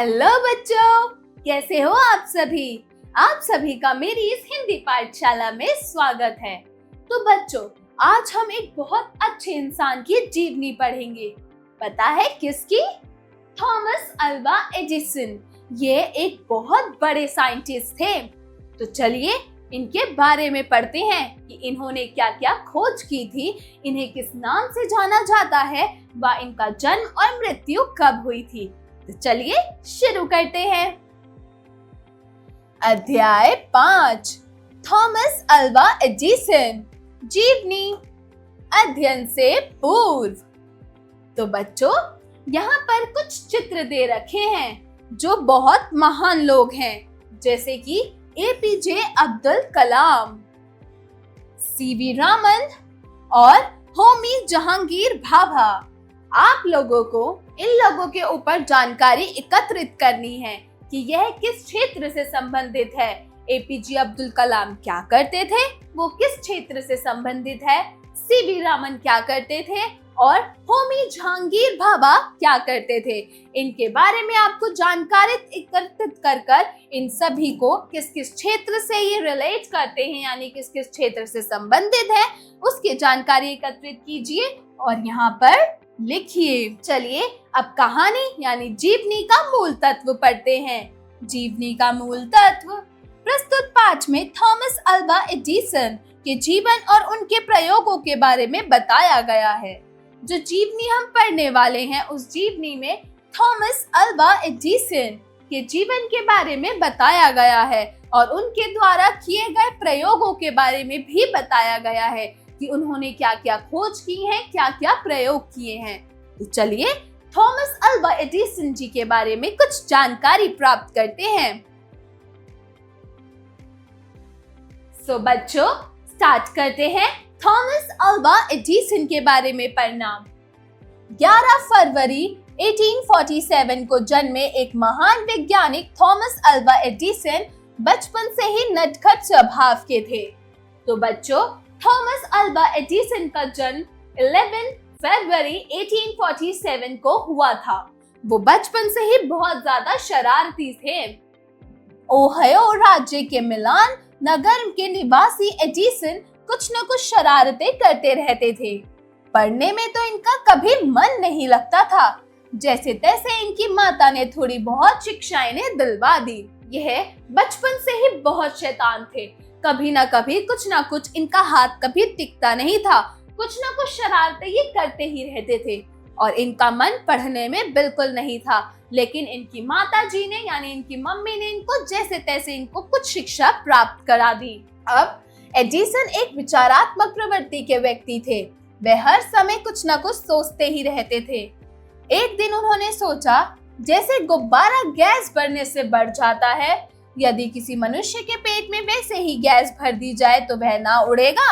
Hello बच्चों, कैसे हो आप सभी। आप सभी का मेरी इस हिंदी पाठशाला में स्वागत है। तो बच्चों, आज हम एक बहुत अच्छे इंसान की जीवनी पढ़ेंगे। पता है किसकी? Thomas Alva Edison. ये एक बहुत बड़े साइंटिस्ट थे। तो चलिए इनके बारे में पढ़ते हैं कि इन्होंने क्या क्या खोज की थी, इन्हें किस नाम से जाना जाता है, व इनका जन्म और मृत्यु कब हुई थी। तो चलिए शुरू करते हैं। अध्याय 5, थॉमस अल्वा एडिसन, जीवनी, अध्ययन से पूर्व। तो बच्चों, यहाँ पर कुछ चित्र दे रखे हैं जो बहुत महान लोग हैं, जैसे कि एपीजे अब्दुल कलाम, सीवी रामन और होमी जहांगीर भाभा। आप लोगों को इन लोगों के ऊपर जानकारी एकत्रित करनी है कि यह किस क्षेत्र से संबंधित है। एपीजे अब्दुल कलाम क्या करते थे, वो किस क्षेत्र से संबंधित है, सीवी रामन क्या करते थे और होमी जहांगीर भाभा क्या करते थे। इनके बारे में आपको जानकारी एकत्रित कर इन सभी को किस किस क्षेत्र से ये रिलेट करते हैं, यानी किस किस क्षेत्र से संबंधित है, उसकी जानकारी एकत्रित कीजिए और यहाँ पर लिखिए। चलिए अब कहानी यानी जीवनी का मूल तत्व पढ़ते हैं। जीवनी का मूल तत्व। प्रस्तुत पाठ में थॉमस अल्वा एडिसन के जीवन और उनके प्रयोगों के बारे में बताया गया है। जो जीवनी हम पढ़ने वाले हैं, उस जीवनी में थॉमस अल्वा एडिसन के जीवन के बारे में बताया गया है और उनके द्वारा किए गए प्रयोगों के बारे में भी बताया गया है कि उन्होंने क्या क्या खोज की है, क्या क्या प्रयोग किए हैं। तो चलिए थॉमस अल्वा एडिसन जी के बारे में कुछ जानकारी प्राप्त करते हैं। सो बच्चों, स्टार्ट करते हैं थॉमस अल्वा एडिसन के बारे में पढ़ना। 11 फरवरी 1847 को जन्मे एक महान वैज्ञानिक थॉमस अल्वा एडिसन बचपन से ही नटखट स्वभाव के थे। तो बच्चों, थॉमस अल्वा एडिसन का जन्म 11 फरवरी 1847 को हुआ था। वो बचपन से ही बहुत ज्यादा शरारती थे। ओहायो राज्य के मिलान नगर के निवासी एडिसन कुछ न कुछ शरारतें करते रहते थे। पढ़ने में तो इनका कभी मन नहीं लगता था। जैसे तैसे इनकी माता ने थोड़ी बहुत शिक्षाएं दिलवा दी। यह बचपन से ही बहुत शैतान थे। कभी ना कभी कुछ ना कुछ इनका हाथ कभी टिकता नहीं था। कुछ ना कुछ शरारतें ये करते ही रहते थे और इनका मन पढ़ने में बिल्कुल नहीं था। लेकिन इनकी माता जी ने यानी इनकी मम्मी ने इनको जैसे तैसे इनको कुछ शिक्षा प्राप्त करा दी। अब एडिसन एक विचारात्मक प्रवृत्ति के व्यक्ति थे। वे हर समय कुछ न कुछ सोचते ही रहते थे। एक दिन उन्होंने सोचा, जैसे गुब्बारा गैस बढ़ने से बढ़ जाता है, यदि किसी मनुष्य के पेट में वैसे ही गैस भर दी जाए तो वह ना उड़ेगा।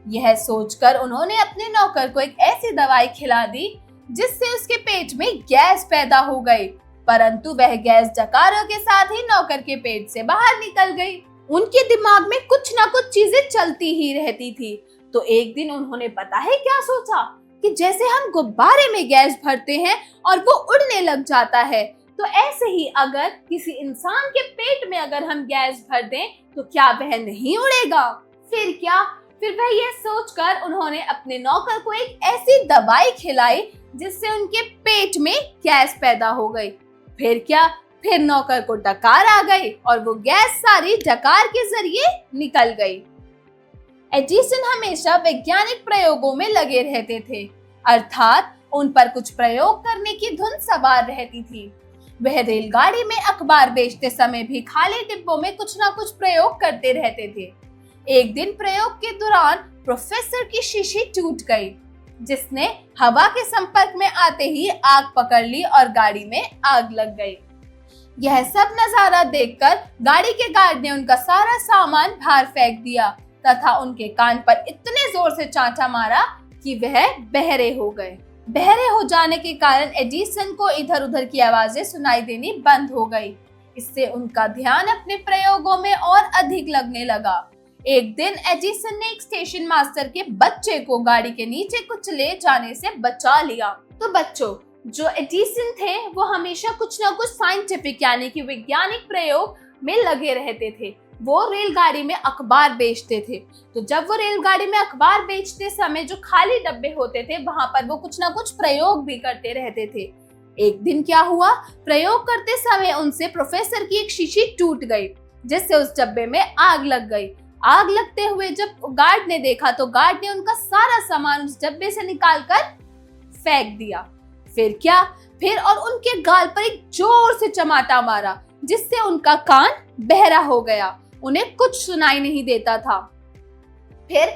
यह सोचकर उन्होंने अपने नौकर को एक ऐसी दवाई खिला दी जिससे उसके पेट में गैस पैदा हो गई, परंतु वह गैस डकारों के साथ ही नौकर के पेट से बाहर निकल गई। उनके दिमाग में कुछ ना कुछ चीजें चलती ही रहती थी। तो एक दिन उन्होंने पता है क्या सोचा कि जैसे हम गुब्बारे में गैस भरते हैं और वो उड़ने लग जाता है, तो ऐसे ही अगर किसी इंसान के पेट में अगर हम गैस भर दें तो क्या वह नहीं उड़ेगा? फिर क्या? फिर वह यह सोचकर उन्होंने अपने नौकर को एक ऐसी दवाई खिलाई जिससे उनके पेट में गैस पैदा हो गई। फिर क्या? फिर नौकर को डकार आ गई और वो गैस सारी डकार के जरिए निकल गई। एडिसन हमेशा वैज्ञानिक प्रयोगों में लगे रहते थे, अर्थात उन पर कुछ प्रयोग करने की धुन सवार रहती थी। वह रेलगाड़ी में अखबार बेचते समय भी खाली डिब्बों में कुछ ना कुछ प्रयोग करते रहते थे। एक दिन प्रयोग के दौरान प्रोफेसर की शीशी टूट गई, जिसने हवा के संपर्क में आते ही आग पकड़ ली और गाड़ी में आग लग गई। यह सब नजारा देखकर गाड़ी के गार्ड ने उनका सारा सामान बाहर फेंक दिया तथा उनके कान पर इतने जोर से चांटा मारा कि वह बहरे हो गए। बहरे हो जाने के कारण एडिसन को इधर उधर की आवाजें सुनाई देनी बंद हो गई। इससे उनका ध्यान अपने प्रयोगों में और अधिक लगने लगा। एक दिन एडिसन ने एक स्टेशन मास्टर के बच्चे को गाड़ी के नीचे कुचले जाने से बचा लिया। तो बच्चों, जो एडिसन थे वो हमेशा कुछ ना कुछ साइंटिफिक यानी कि वैज्ञानिक प्रयोग में लगे रहते थे। वो रेलगाड़ी में अखबार बेचते थे। तो जब वो रेलगाड़ी में अखबार बेचते समय जो खाली डब्बे होते थे वहां पर वो कुछ ना कुछ प्रयोग भी करते रहते थे। एक दिन क्या हुआ, प्रयोग करते समय उनसे प्रोफेसर की एक शीशी टूट गई जिससे उस डब्बे में आग लग गई। आग लगते हुए जब गार्ड ने देखा तो गार्ड ने उनका सारा सामान उस डब्बे से निकालकर फेंक दिया। फिर क्या, फिर और उनके गाल पर एक जोर से चमाटा मारा जिससे उनका कान बहरा हो गया, उन्हें कुछ सुनाई नहीं देता था। फिर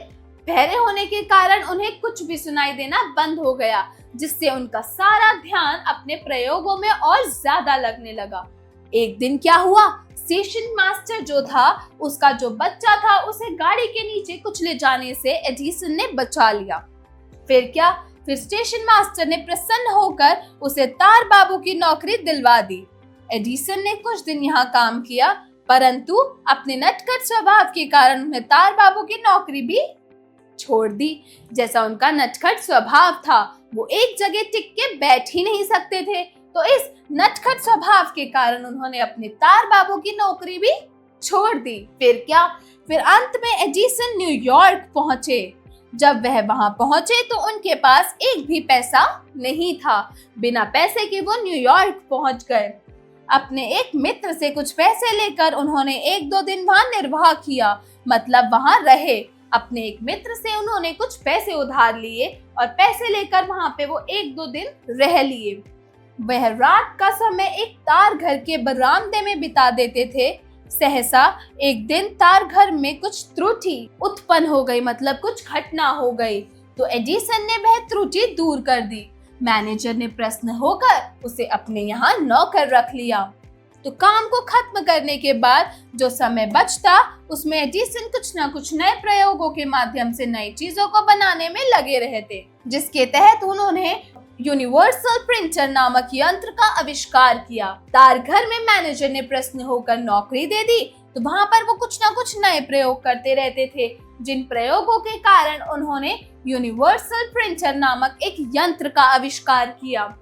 बहरे होने के कारण उन्हें कुछ भी सुनाई देना बंद हो गया जिससे उनका सारा ध्यान अपने प्रयोगों में और ज्यादा लगने लगा। एक दिन क्या हुआ, स्टेशन मास्टर जो था उसका जो बच्चा था उसे गाड़ी के नीचे कुछ ले जाने से एडिसन ने बचा लिया। फिर क्या, फिर स्टेशन मास्टर ने प्रसन्न होकर उसे तार बाबू की नौकरी दिलवा दी। एडिसन ने कुछ दिन यहाँ काम किया परंतु अपने नटखट स्वभाव के कारण उन्हें तार बाबू की नौकरी भी छोड़ दी। जैसा उनका नटखट स्वभाव था, वो एक जगह टिक के बैठ ही नहीं सकते थे, तो इस नटखट स्वभाव के कारण उन्होंने अपने तार बाबू की नौकरी भी छोड़ दी। फिर क्या, फिर अंत में एडिसन न्यूयॉर्क पहुंचे। जब वह वहां पहुंचे तो उनके पास एक भी पैसा नहीं था। बिना पैसे के वो न्यूयॉर्क पहुंच गए। अपने एक मित्र से कुछ पैसे लेकर उन्होंने 1-2 दिन वहां निर्वाह किया, मतलब वहां रहे। अपने एक मित्र से उन्होंने कुछ पैसे उधार लिए और पैसे लेकर वहां पे वो 1-2 दिन रह लिए। वह रात का समय एक तार घर के बरामदे में बिता देते थे। सहसा एक दिन तार घर में कुछ त्रुटि उत्पन्न हो गई, मतलब कुछ घटना हो गई। तो एडिसन ने वह त्रुटि दूर कर दी। मैनेजर ने प्रसन्न होकर उसे अपने यहाँ नौकर रख लिया। तो काम को खत्म करने के बाद जो समय बचता उसमें एडिसन कुछ न कुछ नए प्रयोगों के माध्यम से नई चीजों को बनाने में लगे रहते, जिसके तहत उन्होंने यूनिवर्सल प्रिंटर नामक यंत्र का आविष्कार किया। तार घर में मैनेजर ने प्रसन्न होकर नौकरी दे दी, तो वहां पर वो कुछ न कुछ नए प्रयोग करते रहते थे, जिन प्रयोगों के कारण उन्होंने यूनिवर्सल प्रिंटर नामक एक यंत्र का आविष्कार किया।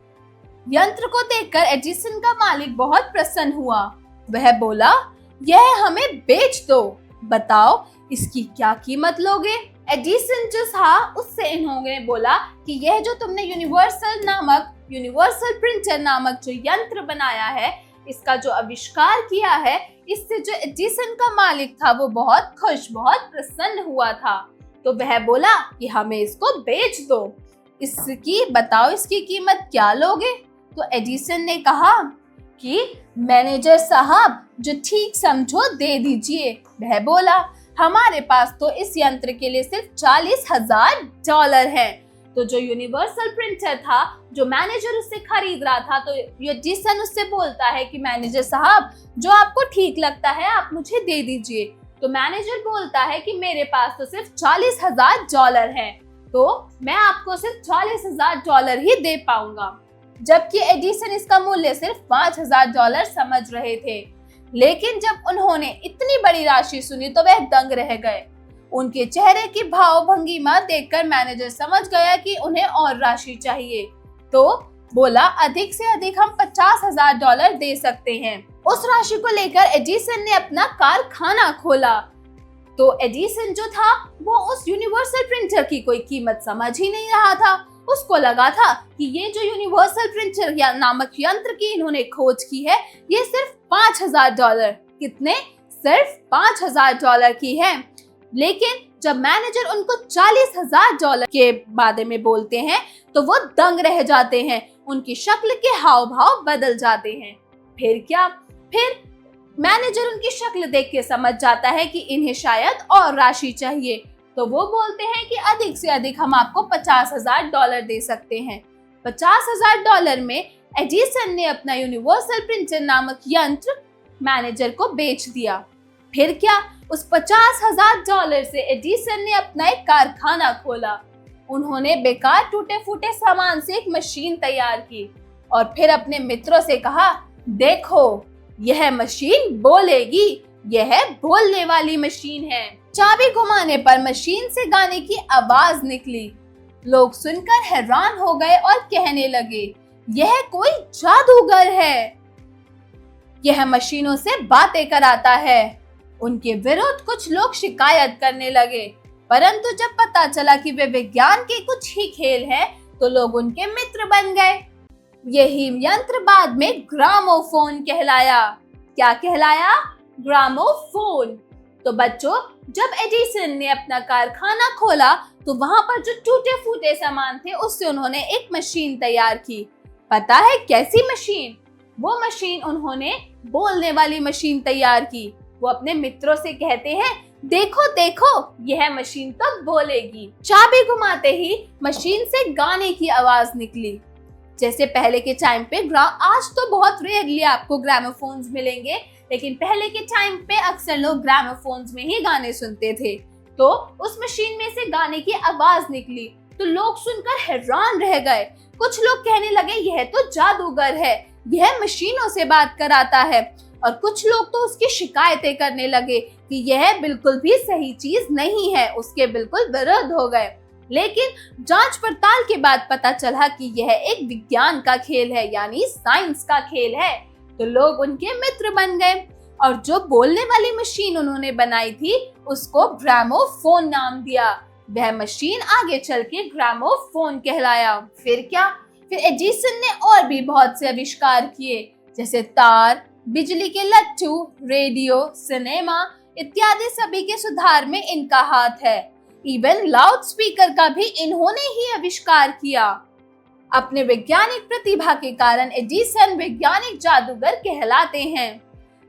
यंत्र को देखकर एडिसन का मालिक बहुत प्रसन्न हुआ। वह बोला, यह हमें बेच दो, बताओ इसकी क्या कीमत लोगे। एडिसन जो था उससे इन्होंने बोला कि यह जो तुमने यूनिवर्सल प्रिंटर नामक जो यंत्र बनाया है, इसका जो आविष्कार किया है, इससे जो एडिसन का मालिक था वो बहुत खुश, बहुत प्रसन्न हुआ था। तो वह बोला कि हमें इसको बेच दो, इसकी बताओ इसकी कीमत क्या लोगे। तो एडिसन ने कहा कि मैनेजर साहब जो ठीक समझो दे दीजिए। वह बोला, हमारे पास तो इस यंत्र के लिए सिर्फ $40,000 है। तो जो यूनिवर्सल प्रिंटर था, जो मैनेजर उससे खरीद रहा था, तो एडिसन उससे बोलता है कि मैनेजर साहब जो आपको ठीक लगता है आप मुझे दे दीजिए। तो मैनेजर बोलता है कि मेरे पास तो सिर्फ $40,000 है, तो मैं आपको सिर्फ $40,000 ही दे पाऊंगा। जबकि एडिसन इसका मूल्य सिर्फ $5,000 समझ रहे थे। लेकिन जब उन्होंने इतनी बड़ी राशि सुनी तो वह दंग रह गए। उनके चेहरे की भाव भंगिमा देखकर मैनेजर समझ गया कि उन्हें और राशि चाहिए। तो बोला, अधिक से अधिक हम $50,000 दे सकते हैं। उस राशि को लेकर एडिसन ने अपना कारखाना खोला। तो एडिसन जो था वो उस यूनिवर्सल प्रिंटर की कोई कीमत समझ ही नहीं रहा था। उसको लगा था कि ये जो यूनिवर्सल प्रिंटर या नामक यंत्र की इन्होंने खोज की है, ये सिर्फ $5,000, कितने, सिर्फ $5,000 की है। लेकिन जब मैनेजर उनको $40,000 के बारे में बोलते हैं तो वो दंग रह जाते हैं, उनकी शक्ल के हाव भाव बदल जाते हैं। फिर क्या, फिर मैनेजर उनकी शक्ल देख के समझ जाता है कि इन्हें शायद और राशि चाहिए। तो वो बोलते हैं कि अधिक से अधिक हम आपको $50,000 दे सकते हैं। $50,000 में एडिसन ने अपना यूनिवर्सल प्रिंटर नामक यंत्र मैनेजर को बेच दिया। फिर क्या, उस $50,000 से एडिसन ने अपना एक कारखाना खोला। उन्होंने बेकार टूटे फूटे सामान से एक मशीन तैयार की और फिर अपने मित्रों से कहा, देखो यह मशीन बोलेगी, यह बोलने वाली मशीन है। चाबी घुमाने पर मशीन से गाने की आवाज निकली। लोग सुनकर हैरान हो गए और कहने लगे, यह कोई जादूगर है, यह मशीनों से बातें कराता है। उनके विरुद्ध कुछ लोग शिकायत करने लगे, परंतु जब पता चला कि वे विज्ञान के कुछ ही खेल है, तो लोग उनके मित्र बन गए। यही यंत्र बाद में ग्रामोफोन कहलाया। क्या कहलाया? ग्रामोफोन। तो बच्चों, जब एडिसन ने अपना कारखाना खोला तो वहां पर जो टूटे फूटे सामान थे उससे उन्होंने एक मशीन तैयार की। पता है कैसी मशीन? वो मशीन उन्होंने बोलने वाली मशीन तैयार की। वो अपने मित्रों से कहते हैं, देखो देखो, यह मशीन तो बोलेगी। चाबी घुमाते ही मशीन से गाने की आवाज निकली। जैसे पहले के टाइम पे, आज तो बहुत रेयरली आपको ग्रामोफोन्स मिलेंगे, लेकिन पहले के टाइम पे अक्सर लोग ग्रामोफोन्स में ही गाने सुनते थे। तो उस मशीन में से गाने की आवाज निकली तो लोग सुनकर हैरान रह गए। कुछ लोग कहने लगे, यह तो जादूगर है, यह मशीनों से बात कराता है। और कुछ लोग तो उसकी शिकायतें करने लगे कि यह बिल्कुल भी सही चीज नहीं है, उसके बिल्कुल विरुद्ध हो गए। लेकिन जांच पड़ताल के बाद पता चला कि यह एक विज्ञान का खेल है, यानी साइंस का खेल है। तो लोग उनके मित्र बन गए और जो बोलने वाली मशीन उन्होंने बनाई थी उसको ग्रामोफोन नाम दिया। वह मशीन आगे चल के ग्रामोफोन कहलाया। फिर क्या? फिर एडिसन ने और भी बहुत से आविष्कार किए, जैसे तार, बिजली के लट्टू, रेडियो, सिनेमा इत्यादि। सभी के सुधार में इनका हाथ है। इवन लाउड स्पीकर का भी इन्होंने ही आविष्कार किया। अपने वैज्ञानिक प्रतिभा के कारण एडिसन वैज्ञानिक जादूगर कहलाते हैं।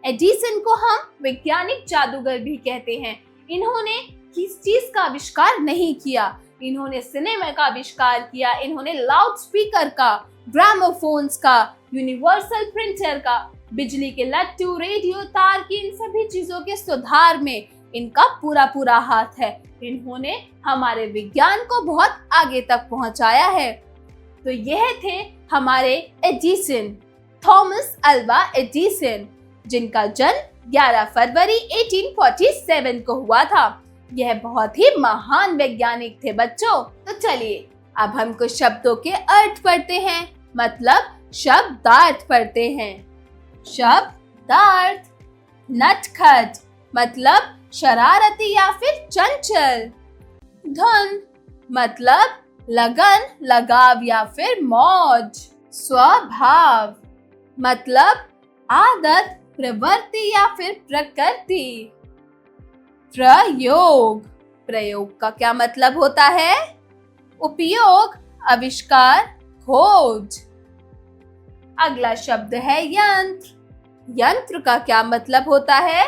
एडिसन को हम वैज्ञानिक जादूगर भी कहते हैं। इन्होंने किस चीज का आविष्कार नहीं किया, इन्होंने सिनेमा का आविष्कार किया, इन्होंने लाउड स्पीकर का, ग्रामोफोन्स का, यूनिवर्सल प्रिंटर का, बिजली के लट्टू, रेडियो, तार की, इन सभी चीजों के सुधार में इनका पूरा पूरा हाथ है। इन्होंने हमारे विज्ञान को बहुत आगे तक पहुंचाया है। तो यह थे हमारे एडिसन, थॉमस अल्वा एडिसन, जिनका जन्म 11 फरवरी 1847 को हुआ था। यह बहुत ही महान वैज्ञानिक थे बच्चों। तो चलिए अब हम कुछ शब्दों के अर्थ पढ़ते हैं, मतलब शब्दार्थ पढ़ते हैं। शब्दार्थ: नटखट मतलब शरारती या फिर चंचल। धुन मतलब लगन, लगाव या फिर मौज। स्वभाव मतलब आदत, प्रवृत्ति या फिर प्रकृति। प्रयोग: प्रयोग का क्या मतलब होता है? उपयोग, आविष्कार, खोज। अगला शब्द है यंत्र। यंत्र का क्या मतलब होता है?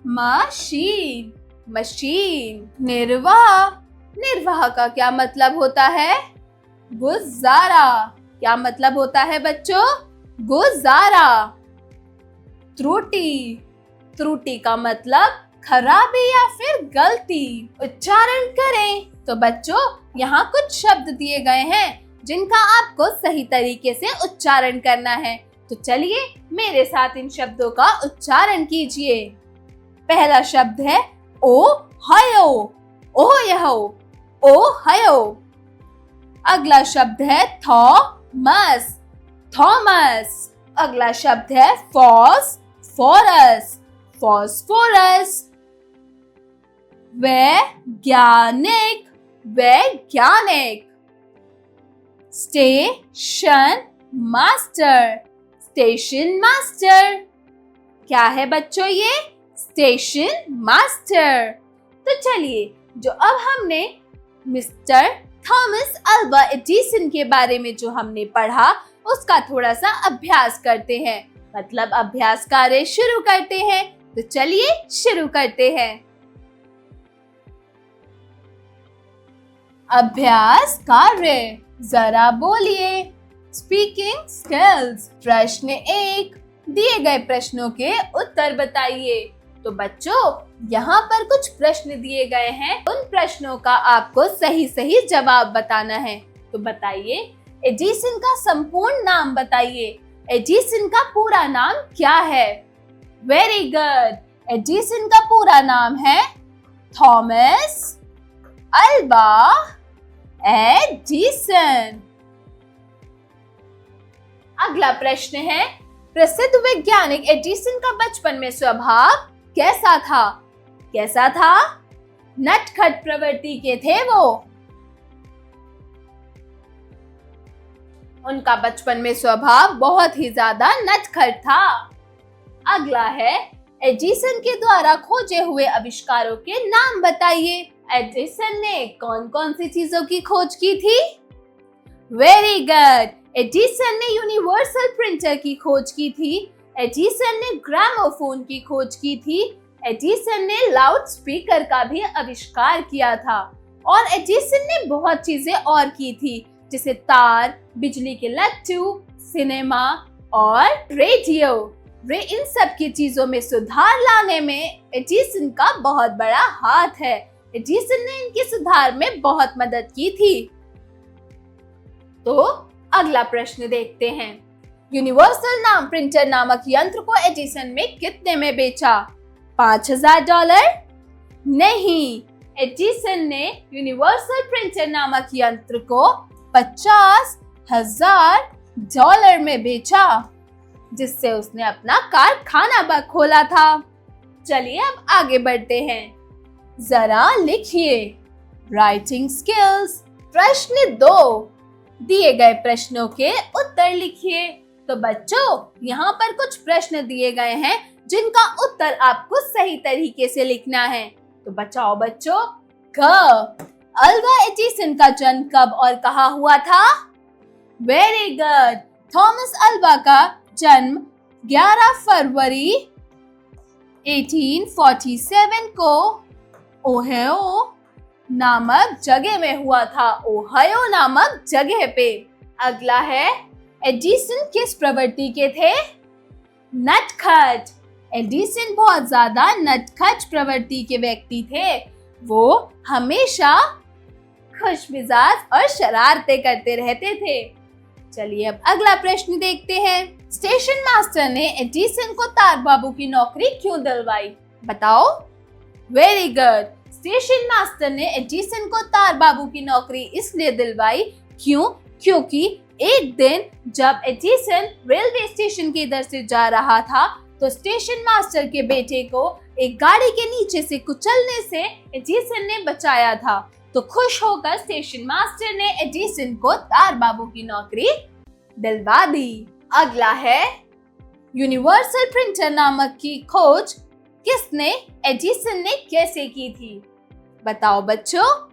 Machine, machine. निर्वाह, निर्वाह का क्या मतलब होता है? गुजारा। क्या मतलब होता है बच्चों? गुजारा। त्रुटि, त्रुटि का मतलब खराबी या फिर गलती। उच्चारण करें। तो बच्चों, यहाँ कुछ शब्द दिए गए हैं जिनका आपको सही तरीके से उच्चारण करना है। तो चलिए मेरे साथ इन शब्दों का उच्चारण कीजिए। पहला शब्द है ओहायो, ओहायो, ओहायो। अगला शब्द है थॉमस, थॉमस। अगला शब्द है फॉस्फोरस, फॉस्फोरस। वैज्ञानिक, वैज्ञानिक। Station master, station master. क्या है बच्चों ये? Station master. तो चलिए, जो अब हमने मिस्टर थॉमस अल्वा एडिसन के बारे में जो हमने पढ़ा उसका थोड़ा सा अभ्यास करते हैं, मतलब अभ्यास कार्य शुरू करते हैं। तो चलिए शुरू करते हैं। अभ्यास कार्य, जरा बोलिए। Speaking skills. प्रश्न 1, दिए गए प्रश्नों के उत्तर बताइए। तो बच्चों, यहाँ पर कुछ प्रश्न दिए गए हैं, उन प्रश्नों का आपको सही सही जवाब बताना है। तो बताइए, एडिसन का संपूर्ण नाम बताइए। एडिसन का पूरा नाम क्या है? Very good. एडिसन का पूरा नाम है थॉमस अल्वा एडिसन। अगला प्रश्न है, प्रसिद्ध वैज्ञानिक एडिसन का बचपन में स्वभाव कैसा था? कैसा था? नटखट प्रवृत्ति के थे वो। उनका बचपन में स्वभाव बहुत ही ज्यादा नटखट था। अगला है, एडिसन के द्वारा खोजे हुए आविष्कारों के नाम बताइए। एडिसन ने कौन कौन सी चीजों की खोज की थी? वेरी गुड, एडिसन ने यूनिवर्सल प्रिंटर की खोज की थी। एडिसन ने ग्रामोफोन की खोज की थी। एडिसन ने लाउड स्पीकर का भी आविष्कार किया था। और एडिसन ने बहुत चीजें और की थी, जैसे तार, बिजली के लट्टू, सिनेमा और रेडियो। वे इन सब की चीजों में सुधार लाने में एडिसन का बहुत बड़ा हाथ है। एडिसन ने इनके सुधार में बहुत मदद की थी। तो अगला प्रश्न देखते हैं, यूनिवर्सल नाम प्रिंटर नामक यंत्र को एडिसन में कितने में बेचा? $5000? नहीं, एडिसन ने यूनिवर्सल प्रिंटर नामक यंत्र को $50,000 में बेचा, जिससे उसने अपना कारखाना खोला था। चलिए अब आगे बढ़ते हैं। जरा लिखिए, राइटिंग स्किल्स। प्रश्न 2, दिए गए प्रश्नों के उत्तर लिखिए। तो बच्चों, यहाँ पर कुछ प्रश्न दिए गए हैं जिनका उत्तर आपको सही तरीके से लिखना है। तो बचाओ बच्चों। क, अल्वा एडिसन का जन्म कब और कहाँ हुआ था? वेरी गुड, थॉमस अल्वा का जन्म 11 फरवरी 1847 को ओहायो नामक जगह में हुआ था। ओहायो नामक जगह पे। अगला है, एडिसन किस प्रवृत्ति के थे? नटखट। एडिसन बहुत ज्यादा नटखट प्रवृत्ति के व्यक्ति थे। वो हमेशा खुशमिजाज और शरारतें करते रहते थे। चलिए अब अगला प्रश्न देखते हैं। स्टेशन मास्टर ने एडिसन को तार बाबू की नौकरी क्यों दिलवाई? बताओ। वेरी गुड, स्टेशन मास्टर ने एडिसन को तार बाबू की नौकरी इसलिए दिलवाई क्योंकि एक दिन जब एडिसन रेलवे स्टेशन के इधर से जा रहा था, तो स्टेशन मास्टर के बेटे को एक गाड़ी के नीचे से कुचलने से एडिसन ने बचाया था। तो खुश होकर स्टेशन मास्टर ने एडिसन को तार बाबू की नौकरी दिलवा दी। अगला है, यूनिवर्सल प्रिंटर नामक की खोज किसने, एडिसन ने कैसे की थी? बताओ बच्चों।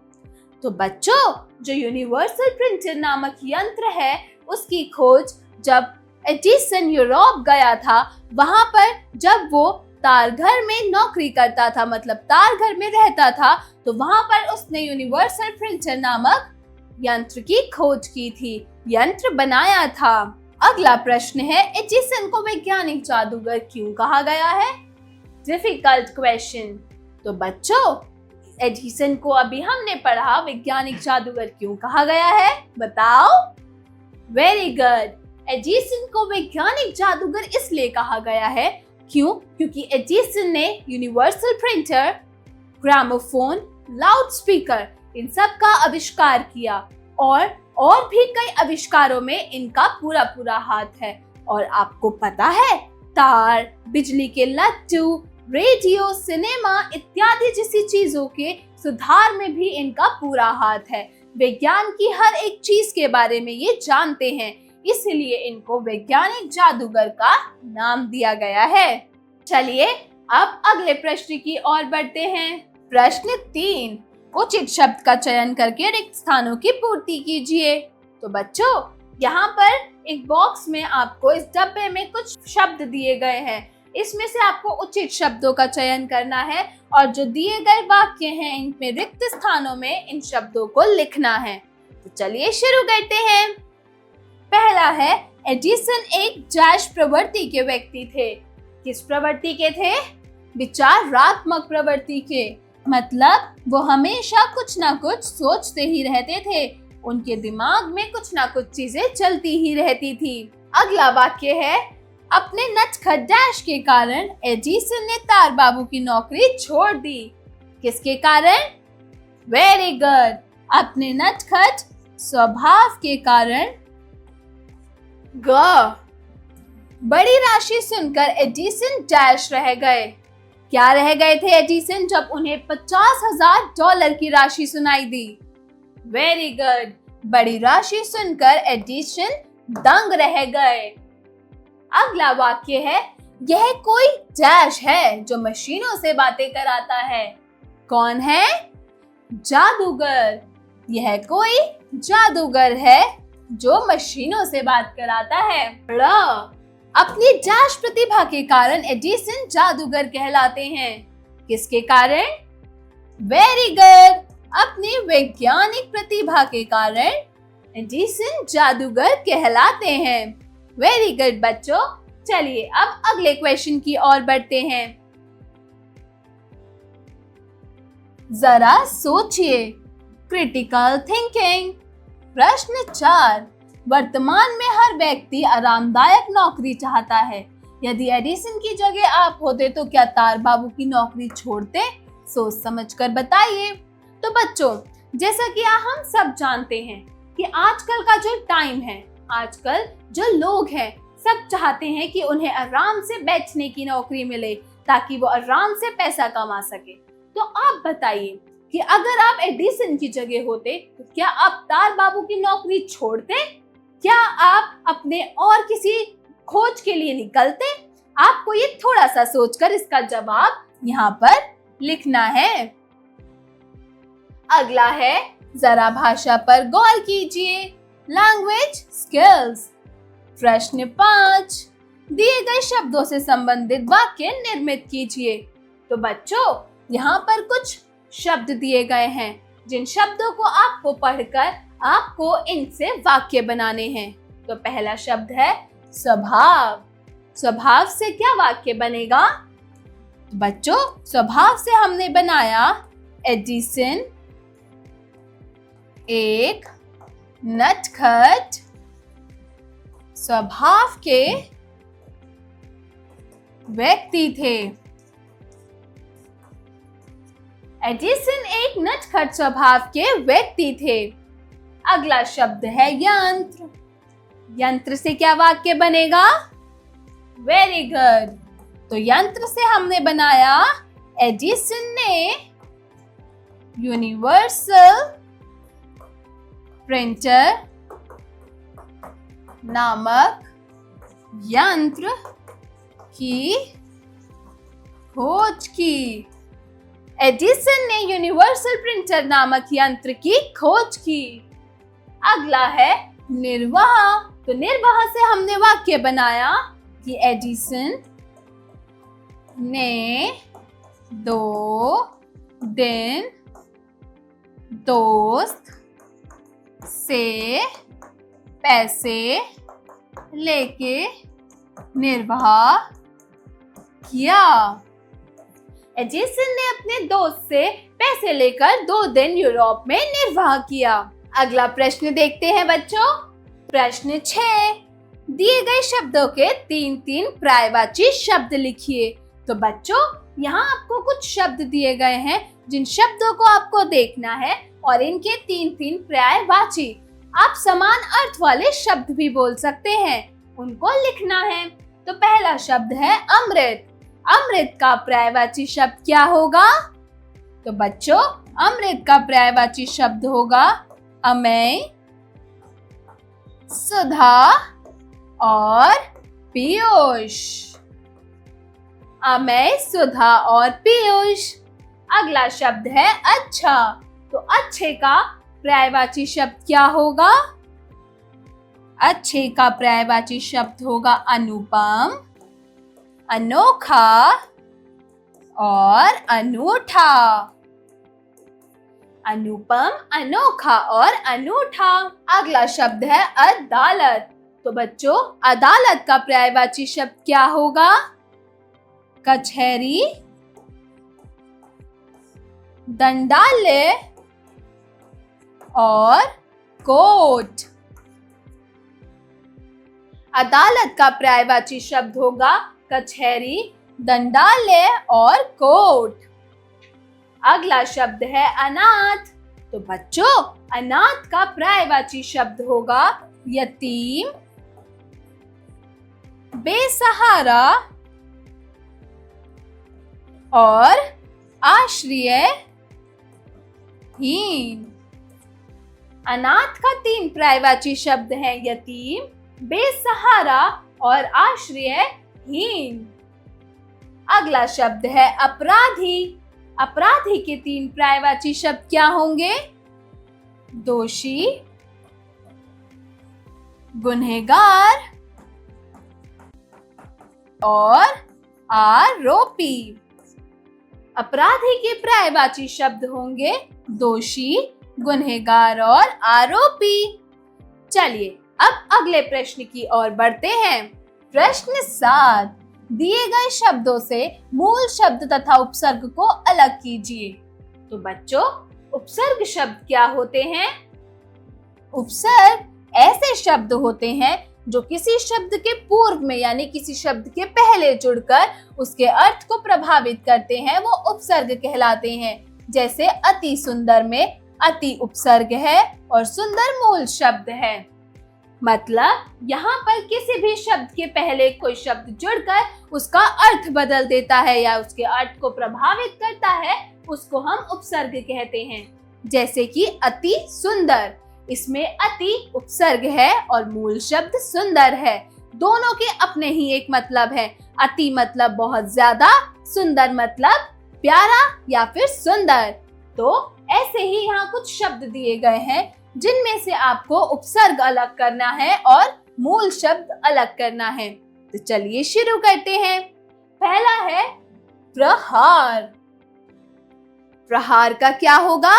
तो बच्चों, जो यूनिवर्सल प्रिंटर नामक यंत्र है, उसकी खोज जब एडिसन यूरोप गया था, वहां पर जब वो तार घर में नौकरी करता था, मतलब तार घर में रहता था, तो वहां पर उसने यूनिवर्सल प्रिंटर नामक यंत्र की खोज की थी, यंत्र बनाया था। अगला प्रश्न है, एडिसन को वैज्ञानिक जादूगर क्यों कहा गया है? Difficult question. तो बच्चों, एडिसन को अभी हमने पढ़ा, वैज्ञानिक जादूगर क्यों कहा गया है? बताओ। वेरी गुड, एडिसन को वैज्ञानिक जादूगर इसलिए कहा गया है क्योंकि एडिसन ने universal printer, gramophone, loud speaker in सब का आविष्कार किया और भी कई आविष्कारों में इनका पूरा हाथ है। और आपको पता है, तार, बिजली के लट्टू, रेडियो, सिनेमा इत्यादि जैसी चीजों के सुधार में भी इनका पूरा हाथ है। विज्ञान की हर एक चीज के बारे में ये जानते हैं, इसलिए इनको वैज्ञानिक जादूगर का नाम दिया गया है। चलिए अब अगले प्रश्न की ओर बढ़ते हैं। प्रश्न 3, उचित शब्द का चयन करके रिक्त स्थानों की पूर्ति कीजिए। तो बच्चों, यहाँ पर एक बॉक्स में आपको इस डब्बे में कुछ शब्द दिए गए हैं, इसमें से आपको उचित शब्दों का चयन करना है और जो दिए गए वाक्य हैं, इनमें रिक्त स्थानों में इन शब्दों को लिखना है। तो चलिए शुरू करते हैं। पहला है, एडिसन एक डैश प्रवृत्ति के व्यक्ति थे। किस प्रवृत्ति के थे? विचारात्मक प्रवृत्ति के, मतलब वो हमेशा कुछ ना कुछ सोचते ही रहते थे, उनके दिमाग में कुछ ना कुछ चीजें चलती ही रहती थी। अगला वाक्य है, अपने नटखट डैश के कारण एडिसन ने तार बाबू की नौकरी छोड़ दी। किसके कारण? वेरी गुड, अपने नटखट स्वभाव के कारण। ग, बड़ी राशि सुनकर एडिसन डैश रह गए। क्या रह गए थे एडिसन जब उन्हें $50,000 की राशि सुनाई दी? Very good. बड़ी राशि सुनकर एडिसन दंग रह गए। अगला वाक्य है, यह कोई डैश है जो मशीनों से बातें कराता है। कौन है? जादूगर। यह कोई जादूगर है जो मशीनों से बात कराता है। अपनी डैश प्रतिभा के कारण एडिसन जादूगर कहलाते हैं। किसके कारण? Very good. अपनी वैज्ञानिक प्रतिभा के कारण एडिसन जादूगर कहलाते हैं। वेरी गुड बच्चों। चलिए अब अगले क्वेश्चन की ओर बढ़ते हैं। जरा सोचिए, क्रिटिकल थिंकिंग। प्रश्न 4, वर्तमान में हर व्यक्ति आरामदायक नौकरी चाहता है। यदि एडिसन की जगह आप होते तो क्या तार बाबू की नौकरी छोड़ते? सोच समझकर बताइए। तो बच्चों, जैसा कि हम सब जानते हैं कि आजकल का जो टाइम है, आजकल जो लोग हैं, सब चाहते हैं कि उन्हें आराम से बैठने की नौकरी मिले ताकि वो आराम से पैसा कमा सके। तो आप बताइए कि अगर आप एडिसन की जगह होते तो क्या आप तार बाबू की नौकरी छोड़ते? क्या आप अपने और किसी खोज के लिए निकलते? आपको ये थोड़ा सा सोचकर इसका जवाब यहाँ पर लिखना है। अगला है, जरा भाषा पर गौर कीजिए। Language skills. प्रश्न 5, दिए गए शब्दों से संबंधित वाक्य निर्मित कीजिए। तो बच्चों, यहाँ पर कुछ शब्द दिए गए हैं जिन शब्दों को आपको पढ़कर आपको इनसे वाक्य बनाने हैं। तो पहला शब्द है स्वभाव। स्वभाव से क्या वाक्य बनेगा? बच्चों, स्वभाव से हमने बनाया एडिसन एक नटखट स्वभाव के व्यक्ति थे। एडिसन एक नटखट स्वभाव के व्यक्ति थे। अगला शब्द है यंत्र। यंत्र से क्या वाक्य बनेगा? Very good. तो यंत्र से हमने बनाया एडिसन ने यूनिवर्सल प्रिंटर नामक यंत्र की खोज की। एडिसन ने यूनिवर्सल प्रिंटर नामक यंत्र की खोज की। अगला है निर्वाह। तो निर्वाह से हमने वाक्य बनाया कि एडिसन ने 2 दिन दोस्त से पैसे लेके निर्वाह किया। एडिसन ने अपने दोस्त से पैसे लेकर 2 दिन यूरोप में निर्वाह किया। अगला प्रश्न देखते हैं बच्चों। प्रश्न 6, दिए गए शब्दों के 3-3 पर्यायवाची शब्द लिखिए। तो बच्चों, यहाँ आपको कुछ शब्द दिए गए हैं जिन शब्दों को आपको देखना है और इनके 3-3 पर्यायवाची, आप समान अर्थ वाले शब्द भी बोल सकते हैं, उनको लिखना है। तो पहला शब्द है अमृत। अमृत का पर्यायवाची शब्द क्या होगा? तो बच्चों, अमृत का पर्यायवाची शब्द होगा अमेय, सुधा और पीयूष। अमेय, सुधा और पीयूष। अगला शब्द है अच्छा। तो अच्छे का पर्यायवाची शब्द क्या होगा? अच्छे का पर्यायवाची शब्द होगा अनुपम, अनोखा और अनूठा। अनुपम, अनोखा और अनूठा। अगला शब्द है अदालत। तो बच्चों, अदालत का पर्यायवाची शब्द क्या होगा? कचहरी, दंडालय और कोर्ट। अदालत का पर्यायवाची शब्द होगा कचहरी, दंडालय और कोर्ट। अगला शब्द है अनाथ। तो बच्चों, अनाथ का पर्यायवाची शब्द होगा यतीम, बेसहारा और आश्रयहीन। अनाथ का 3 पर्यायवाची शब्द हैं यतीम, बेसहारा और आश्रयहीन। अगला शब्द है अपराधी। अपराधी के 3 पर्यायवाची शब्द क्या होंगे? दोषी, गुनहगार और आरोपी। अपराधी के पर्यायवाची शब्द होंगे दोषी, गुनहगार और आरोपी। चलिए अब अगले प्रश्न की ओर बढ़ते हैं। प्रश्न 7, दिए गए शब्दों से मूल शब्द तथा उपसर्ग को अलग कीजिए। तो बच्चों, उपसर्ग शब्द क्या होते हैं? उपसर्ग ऐसे शब्द होते हैं जो किसी शब्द के पूर्व में यानी किसी शब्द के पहले जुड़कर उसके अर्थ को प्रभावित करते हैं, वो उपसर्ग कहलाते हैं। जैसे अति सुंदर में अति उपसर्ग है और सुंदर मूल शब्द है। मतलब यहाँ पर किसी भी शब्द के पहले कोई शब्द जुड़कर उसका अर्थ बदल देता है या उसके अर्थ को प्रभावित करता है, उसको हम उपसर्ग कहते हैं। जैसे कि अति सुंदर, इसमें अति उपसर्ग है और मूल शब्द सुंदर है। दोनों के अपने ही एक मतलब है। अति मतलब बहुत ज्यादा, सुंदर मतलब प्यारा या फिर सुंदर। तो ऐसे ही यहाँ कुछ शब्द दिए गए हैं जिनमें से आपको उपसर्ग अलग करना है और मूल शब्द अलग करना है। तो चलिए शुरू करते हैं। पहला है प्रहार। प्रहार का क्या होगा?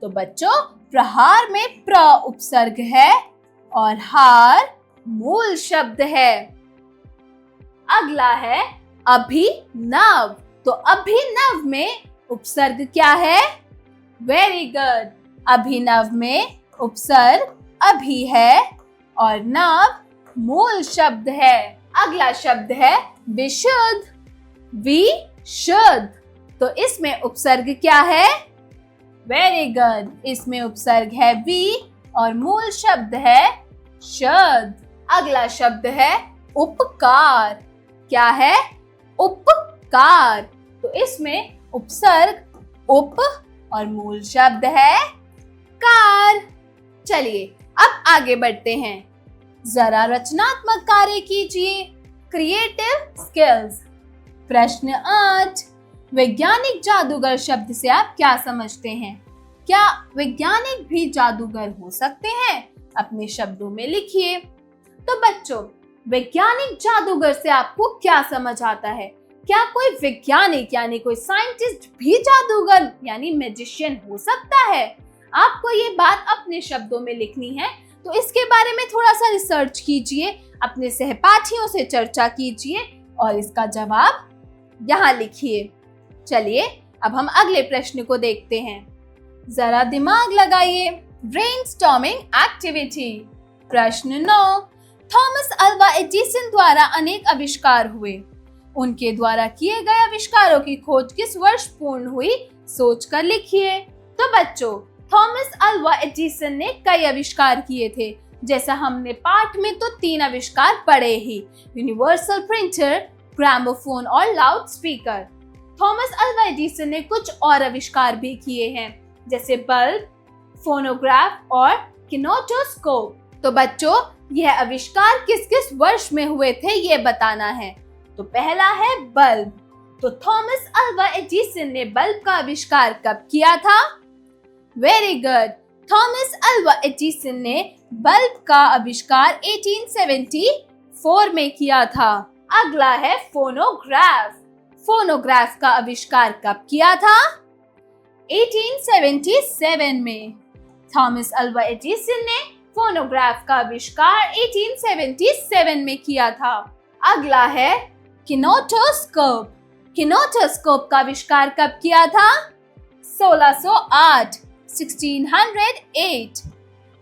तो बच्चों, प्रहार में प्र उपसर्ग है और हार मूल शब्द है। अगला है अभिनव। तो अभिनव में उपसर्ग क्या है? Very good. अभिनव में उपसर्ग अभि है और नव मूल शब्द है। अगला शब्द है विशुद्ध। विशुद्ध, तो इसमें उपसर्ग क्या है? Very good. इसमें उपसर्ग है वि और मूल शब्द है शुद्ध। अगला शब्द है उपकार। क्या है? उपकार, तो इसमें उपसर्ग उप और मूल शब्द है कार। चलिए अब आगे बढ़ते हैं। जरा रचनात्मक कार्य कीजिए। Creative skills. प्रश्न 8, वैज्ञानिक जादूगर शब्द से आप क्या समझते हैं? क्या वैज्ञानिक भी जादूगर हो सकते हैं? अपने शब्दों में लिखिए। तो बच्चों, वैज्ञानिक जादूगर से आपको क्या समझ आता है? क्या कोई वैज्ञानिक यानी कोई साइंटिस्ट भी जादूगर यानी मैजिशियन हो सकता है? आपको ये बात अपने शब्दों में लिखनी है, तो इसके बारे में थोड़ा सा रिसर्च कीजिए, अपने सहपाठियों से चर्चा कीजिए और इसका जवाब यहाँ लिखिए। चलिए अब हम अगले प्रश्न को देखते हैं। जरा दिमाग लगाइए। Brainstorming activity. प्रश्न 9, थॉमस अल्वा एडिसन द्वारा अनेक आविष्कार हुए। उनके द्वारा किए गए आविष्कारों की खोज किस वर्ष पूर्ण हुई? सोचकर लिखिए। तो बच्चों, थॉमस अल्वा एडिसन ने कई आविष्कार किए थे। जैसा हमने पाठ में तो 3 आविष्कार पढ़े ही, यूनिवर्सल प्रिंटर, ग्रामोफोन और loud speaker. Thomas Alva Edison ने कुछ और आविष्कार भी किए हैं, जैसे बल्ब, फोनोग्राफ और किनेटोस्कोप। तो बच्चों, यह आविष्कार किस किस वर्ष में हुए थे ये बताना है। तो पहला है बल्ब। तो थॉमस अल्वा एडिसन ने बल्ब का आविष्कार कब किया था? Very good. Thomas Alva Edison ने बल्ब का आविष्कार 1874 में किया था। अगला है फोनोग्राफ। फोनोग्राफ का आविष्कार कब किया था? 1877 में। थॉमस अल्वा एडिसन ने फोनोग्राफ का आविष्कार 1877 में किया था। अगला है किनेटोस्कोप। किनेटोस्कोप का आविष्कार कब किया था? 1608, 1608।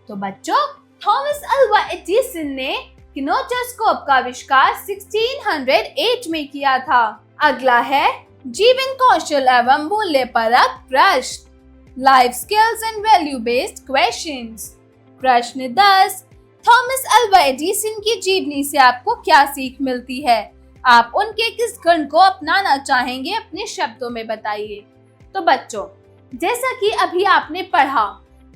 तो बच्चों, थॉमस अल्वा एडिसन ने किनेटोस्कोप का आविष्कार 1608 में किया था। अगला है जीवन कौशल एवं मूल्य परक प्रश्न, life skills and value based questions. प्रश्न 10, थॉमस अल्वा एडिसन की जीवनी से आपको क्या सीख मिलती है? आप उनके किस गुण को अपनाना चाहेंगे? अपने शब्दों में बताइए। तो बच्चों, जैसा कि अभी आपने पढ़ा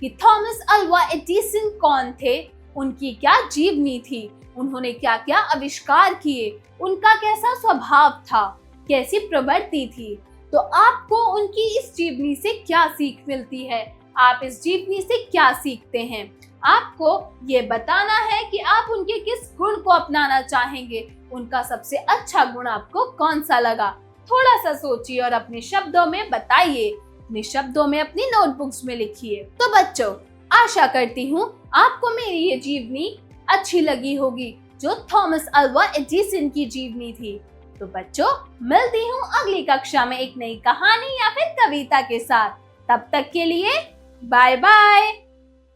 कि थॉमस अल्वा एडिसन कौन थे, उनकी क्या जीवनी थी, उन्होंने क्या क्या आविष्कार किए, उनका कैसा स्वभाव था, कैसी प्रवृत्ति थी, तो आपको उनकी इस जीवनी से क्या सीख मिलती है? आप इस जीवनी से क्या सीखते हैं? आपको ये बताना है कि आप उनके किस गुण को अपनाना चाहेंगे, उनका सबसे अच्छा गुण आपको कौन सा लगा। थोड़ा सा सोचिए और अपने शब्दों में बताइए, अपने शब्दों में अपनी नोटबुक्स में लिखिए। तो बच्चों, आशा करती हूँ आपको मेरी ये जीवनी अच्छी लगी होगी, जो थॉमस अल्वा एडिसन की जीवनी थी। तो बच्चों, मिलती हूँ अगली कक्षा में एक नई कहानी या फिर कविता के साथ। तब तक के लिए बाय बाय।